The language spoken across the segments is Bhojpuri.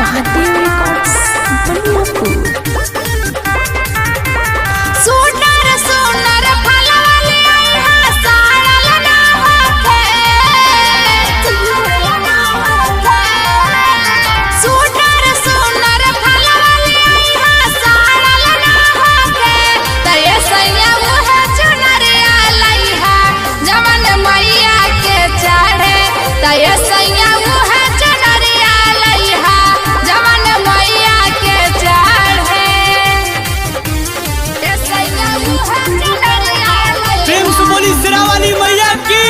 महादेव रिकॉर्ड्स बनियापुर। सुनर सुनर फलवाले आइहा साड़ल ना होखे। सुनर सुनर फलवाले आइहा साड़ल ना होखे। तये सैया उहे चुनरिया लइहा जवन मैया के चढ़े। तये सैया उहे चुनरिया लइहा जवन मैया के चढ़े। प्रेम से बोली शेरावाली मैया की।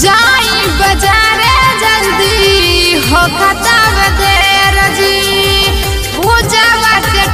जाई बजारे जल्दी हो खताब देर जी पूजा के